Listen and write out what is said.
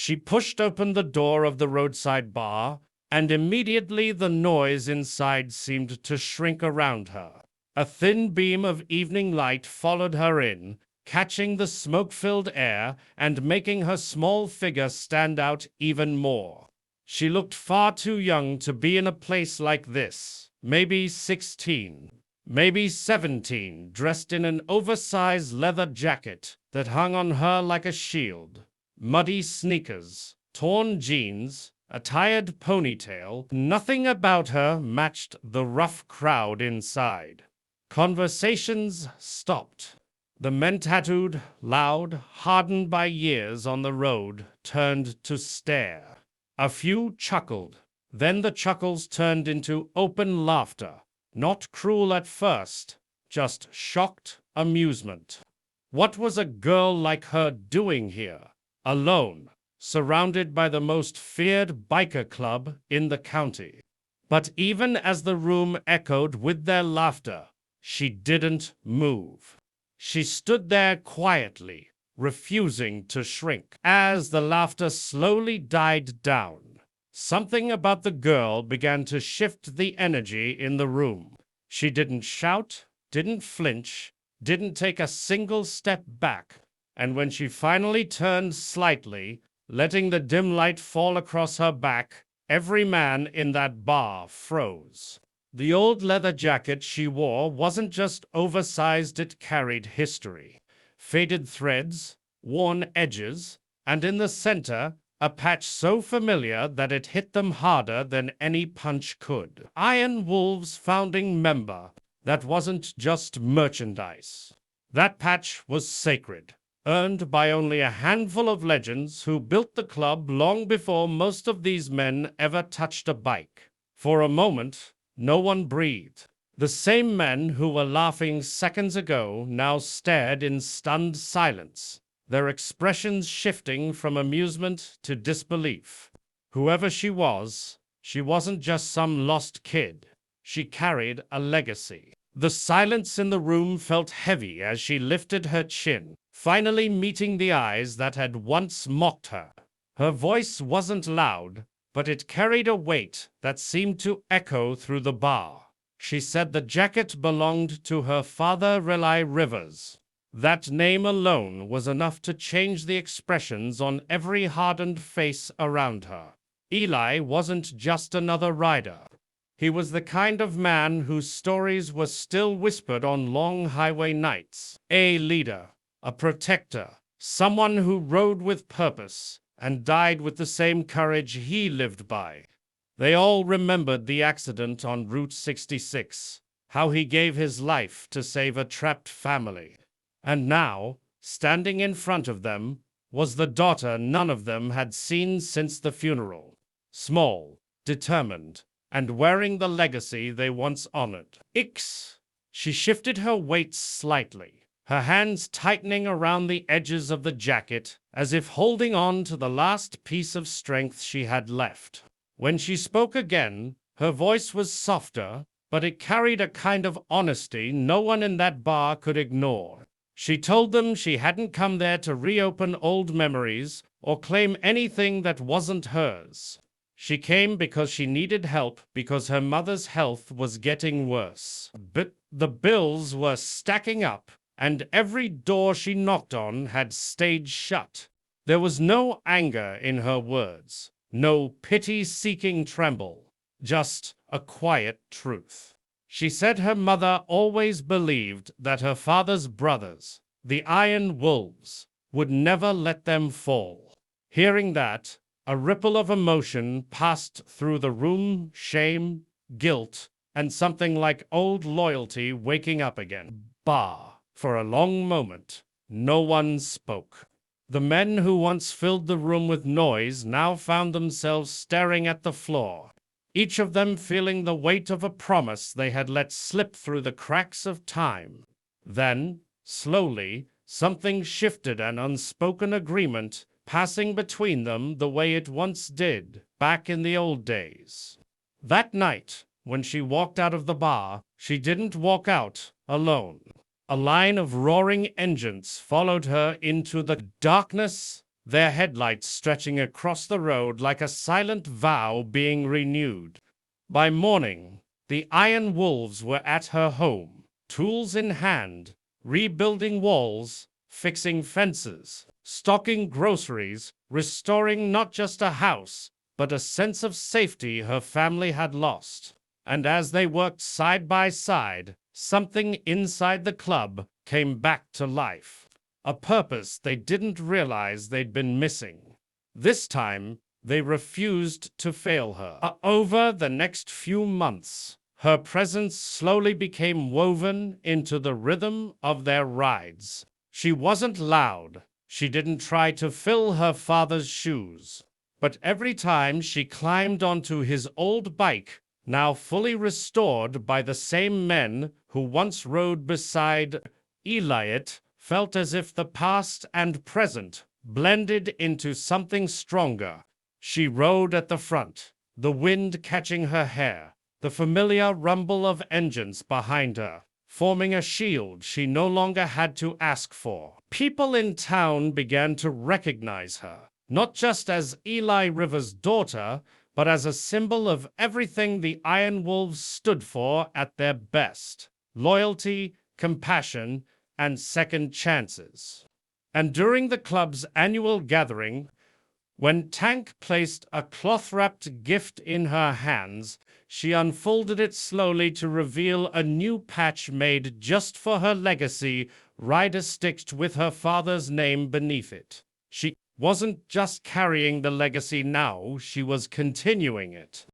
She pushed open the door of the roadside bar, and immediately the noise inside seemed to shrink around her. A thin beam of evening light followed her in, catching the smoke-filled air and making her small figure stand out even more. She looked far too young to be in a place like this. Maybe 16, maybe 17, dressed in an oversized leather jacket that hung on her like a shield. Muddy sneakers, torn jeans, a tired ponytail. Nothing about her matched the rough crowd inside. Conversations stopped. The men, tattooed, loud, hardened by years on the road, turned to stare. A few chuckled. Then the chuckles turned into open laughter. Not cruel at first, just shocked amusement. What was a girl like her doing here, alone, surrounded by the most feared biker club in the county? But even as the room echoed with their laughter, she didn't move. She stood there quietly, refusing to shrink. As the laughter slowly died down, something about the girl began to shift the energy in the room. She didn't shout, didn't flinch, didn't take a single step back. And when she finally turned slightly, letting the dim light fall across her back, every man in that bar froze. The old leather jacket she wore wasn't just oversized, it carried history. Faded threads, worn edges, and in the center, a patch so familiar that it hit them harder than any punch could. Iron Wolves founding member. That wasn't just merchandise. That patch was sacred, earned by only a handful of legends who built the club long before most of these men ever touched a bike. For a moment, no one breathed. The same men who were laughing seconds ago now stared in stunned silence, their expressions shifting from amusement to disbelief. Whoever she wasn't just some lost kid. She carried a legacy. The silence in the room felt heavy as she lifted her chin, finally meeting the eyes that had once mocked her. Her voice wasn't loud, but it carried a weight that seemed to echo through the bar. She said the jacket belonged to her father, Eli Rivers. That name alone was enough to change the expressions on every hardened face around her. Eli wasn't just another rider. He was the kind of man whose stories were still whispered on long highway nights. A leader, a protector, someone who rode with purpose and died with the same courage he lived by. They all remembered the accident on Route 66, how he gave his life to save a trapped family. And now, standing in front of them, was the daughter none of them had seen since the funeral. Small, determined, and wearing the legacy they once honored. Ix! She shifted her weight slightly, her hands tightening around the edges of the jacket, as if holding on to the last piece of strength she had left. When she spoke again, her voice was softer, but it carried a kind of honesty no one in that bar could ignore. She told them she hadn't come there to reopen old memories or claim anything that wasn't hers. She came because she needed help, because her mother's health was getting worse. But the bills were stacking up, and every door she knocked on had stayed shut. There was no anger in her words, no pity-seeking tremble, just a quiet truth. She said her mother always believed that her father's brothers, the Iron Wolves, would never let them fall. Hearing that, a ripple of emotion passed through the room, shame, guilt, and something like old loyalty waking up again. For a long moment, no one spoke. The men who once filled the room with noise now found themselves staring at the floor, each of them feeling the weight of a promise they had let slip through the cracks of time. Then, slowly, something shifted, an unspoken agreement passing between them the way it once did back in the old days. That night, when she walked out of the bar, she didn't walk out alone. A line of roaring engines followed her into the darkness, their headlights stretching across the road like a silent vow being renewed. By morning, the Iron Wolves were at her home, tools in hand, rebuilding walls, fixing fences, stocking groceries, restoring not just a house, but a sense of safety her family had lost. And as they worked side by side, something inside the club came back to life. A purpose they didn't realize they'd been missing. This time, they refused to fail her. Over the next few months, her presence slowly became woven into the rhythm of their rides. She wasn't loud. She didn't try to fill her father's shoes. But every time she climbed onto his old bike, now fully restored by the same men who once rode beside Eli, it felt as if the past and present blended into something stronger. She rode at the front, the wind catching her hair, the familiar rumble of engines behind her, forming a shield she no longer had to ask for. People in town began to recognize her, not just as Eli Rivers' daughter, but as a symbol of everything the Iron Wolves stood for at their best: loyalty, compassion, and second chances. And during the club's annual gathering, when Tank placed a cloth-wrapped gift in her hands, she unfolded it slowly to reveal a new patch made just for her legacy, rider-stitched with her father's name beneath it. She wasn't just carrying the legacy now, she was continuing it.